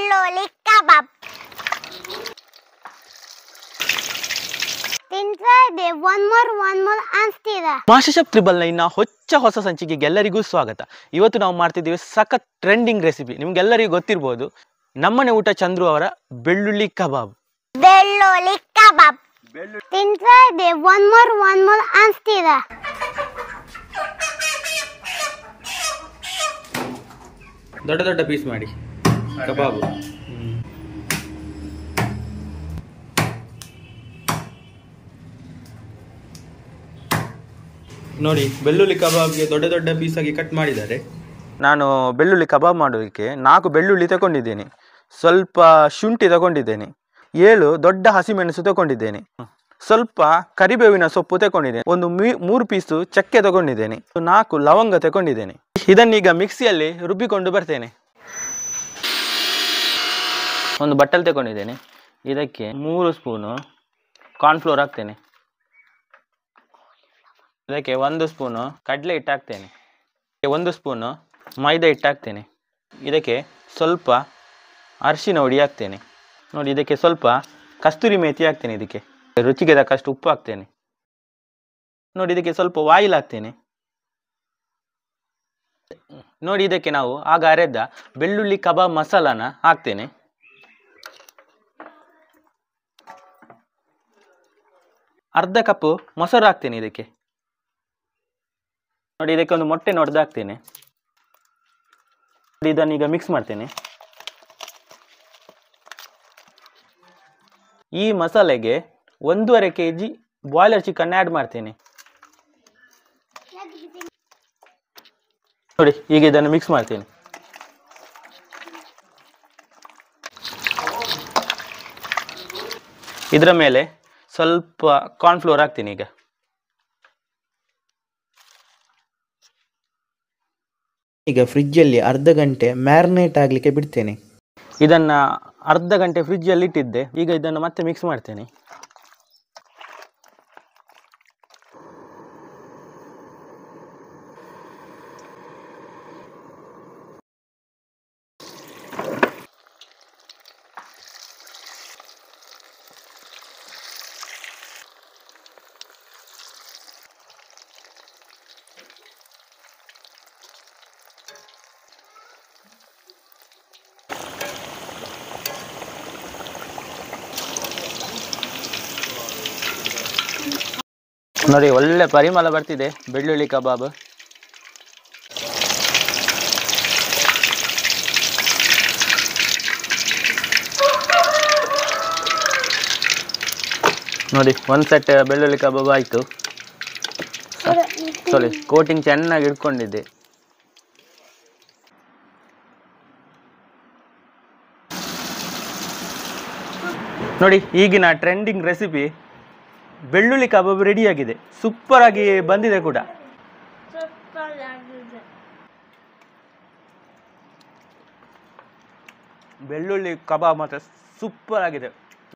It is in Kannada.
ಬೆಳ್ಳುಳ್ಳಿ ಕಬಾಬ್ ತಿಂತಾ ಇದೆ ಒನ್ ಮೋರ್ ಅನ್ಸ್ತಿದೆ. ಮಾಸ್ಟರ್ ತ್ರಿಬಲ್ನ ಇನ್ನ ಹೊಸ ಸಂಚಿಕೆಗೆ ಎಲ್ಲರಿಗೂ ಸ್ವಾಗತ. ಇವತ್ತು ನಾವು ಮಾಡ್ತಿದ್ದೀವಿ ಸಖತ್ ಟ್ರೆಂಡಿಂಗ್ ರೆಸಿಪಿ. ನಿಮ್ಗೆಲ್ಲರಿಗೂ ಗೊತ್ತಿರ್ಬೋದು, ನಮ್ಮನೆ ಊಟ ಚಂದ್ರು ಅವರ ಬೆಳ್ಳುಳ್ಳಿ ಕಬಾಬ್. ತಿಂತಾ ಇದೆ ಒನ್ ಮೋರ್ ಅನ್ಸ್ತಿದೆ. ದೊಡ್ಡ ದೊಡ್ಡ ಪೀಸ್ ಮಾಡಿ ಕಬಾಬ್. ನೋಡಿ, ಬೆಳ್ಳುಳ್ಳಿ ಕಬಾಬ್ಗೆ ದೊಡ್ಡ ದೊಡ್ಡ ಪೀಸಾಗಿ ಕಟ್ ಮಾಡಿದ್ದಾರೆ. ನಾನು ಬೆಳ್ಳುಳ್ಳಿ ಕಬಾಬ್ ಮಾಡೋದಕ್ಕೆ 4 ಬೆಳ್ಳುಳ್ಳಿ ತಗೊಂಡಿದ್ದೇನೆ, ಸ್ವಲ್ಪ ಶುಂಠಿ ತಗೊಂಡಿದ್ದೇನೆ, 7 ದೊಡ್ಡ ಹಸಿಮೆಣಸು ತಗೊಂಡಿದ್ದೇನೆ, ಸ್ವಲ್ಪ ಕರಿಬೇವಿನ ಸೊಪ್ಪು ತಗೊಂಡಿದ್ದೇನೆ, ಒಂದು 3 ಪೀಸು ಚಕ್ಕೆ ತಗೊಂಡಿದ್ದೇನೆ, 4 ಲವಂಗ ತಗೊಂಡಿದ್ದೇನೆ. ಇದನ್ನೀಗ ಮಿಕ್ಸಿಯಲ್ಲಿ ರುಬ್ಬಿಕೊಂಡು ಬರ್ತೇನೆ. ಒಂದು ಬಟ್ಟಲು ತಗೊಂಡಿದ್ದೇನೆ, ಇದಕ್ಕೆ 3 ಸ್ಪೂನು ಕಾರ್ನ್ಫ್ಲೋರ್ ಹಾಕ್ತೇನೆ, ಇದಕ್ಕೆ 1 ಸ್ಪೂನು ಕಡಲೆ ಹಿಟ್ಟು ಹಾಕ್ತೇನೆ, 1 ಸ್ಪೂನು ಮೈದಾ ಹಿಟ್ಟು ಹಾಕ್ತೇನೆ, ಇದಕ್ಕೆ ಸ್ವಲ್ಪ ಅರಿಶಿನ ಹುಡಿ ಹಾಕ್ತೇನೆ. ನೋಡಿ, ಇದಕ್ಕೆ ಸ್ವಲ್ಪ ಕಸ್ತೂರಿ ಮೇಥಿ ಹಾಕ್ತೇನೆ, ಇದಕ್ಕೆ ರುಚಿಗೆ ತಕ್ಕಷ್ಟು ಉಪ್ಪು ಹಾಕ್ತೇನೆ. ನೋಡಿ, ಇದಕ್ಕೆ ಸ್ವಲ್ಪ ಆಯಿಲ್ ಹಾಕ್ತೇನೆ. ನೋಡಿ, ಇದಕ್ಕೆ ನಾವು ಆಗ ಅರೆದ ಬೆಳ್ಳುಳ್ಳಿ ಕಬಾಬ್ ಮಸಾಲಾನ ಹಾಕ್ತೇನೆ. ಅರ್ಧ ಕಪ್ ಮೊಸರು ಹಾಕ್ತೇನೆ ಇದಕ್ಕೆ. ನೋಡಿ, ಇದಕ್ಕೆ ಒಂದು ಮೊಟ್ಟೆ ಒಡೆದು ಹಾಕ್ತೇನೆ. ಇದನ್ನೀಗ ಮಿಕ್ಸ್ ಮಾಡ್ತೇನೆ. ಈ ಮಸಾಲೆಗೆ 1.5 kg ಬಾಯ್ಲರ್ ಚಿಕನ್ ಆ್ಯಡ್ ಮಾಡ್ತೇನೆ. ನೋಡಿ, ಈಗ ಇದನ್ನು ಮಿಕ್ಸ್ ಮಾಡ್ತೇನೆ. ಇದರ ಮೇಲೆ ಸ್ವಲ್ಪ ಕಾರ್ನ್ಫ್ಲೋರ್ ಹಾಕ್ತೀನಿ. ಈಗ ಫ್ರಿಜ್ಜಲ್ಲಿ ಅರ್ಧ ಗಂಟೆ ಮ್ಯಾರಿನೇಟ್ ಆಗಲಿಕ್ಕೆ ಬಿಡ್ತೇನೆ. ಇದನ್ನು ಅರ್ಧ ಗಂಟೆ ಫ್ರಿಜ್ಜಲ್ಲಿ ಇಟ್ಟಿದ್ದೆ. ಈಗ ಇದನ್ನು ಮತ್ತೆ ಮಿಕ್ಸ್ ಮಾಡ್ತೇನೆ. ನೋಡಿ, ಒಳ್ಳೆ ಪರಿಮಳ ಬರ್ತಿದೆ ಬೆಳ್ಳುಳ್ಳಿ ಕಬಾಬ್. ನೋಡಿ, ಒಂದು ಸೆಟ್ ಬೆಳ್ಳುಳ್ಳಿ ಕಬಾಬ್ ಆಯಿತು. ಸಾರಿ, ಕೋಟಿಂಗ್ ಚೆನ್ನಾಗಿ ಇಟ್ಕೊಂಡಿದ್ದೆ. ನೋಡಿ, ಈಗಿನ ಟ್ರೆಂಡಿಂಗ್ ರೆಸಿಪಿ ಬೆಳ್ಳುಳ್ಳಿ ಕಬಾಬ್ ರೆಡಿಯಾಗಿದೆ. ಸೂಪರ್ ಆಗಿ ಬಂದಿದೆ ಕೂಡ. ಬೆಳ್ಳುಳ್ಳಿ ಕಬಾಬ್ ಮಾತ್ರ ಸೂಪರ್ ಆಗಿದೆ.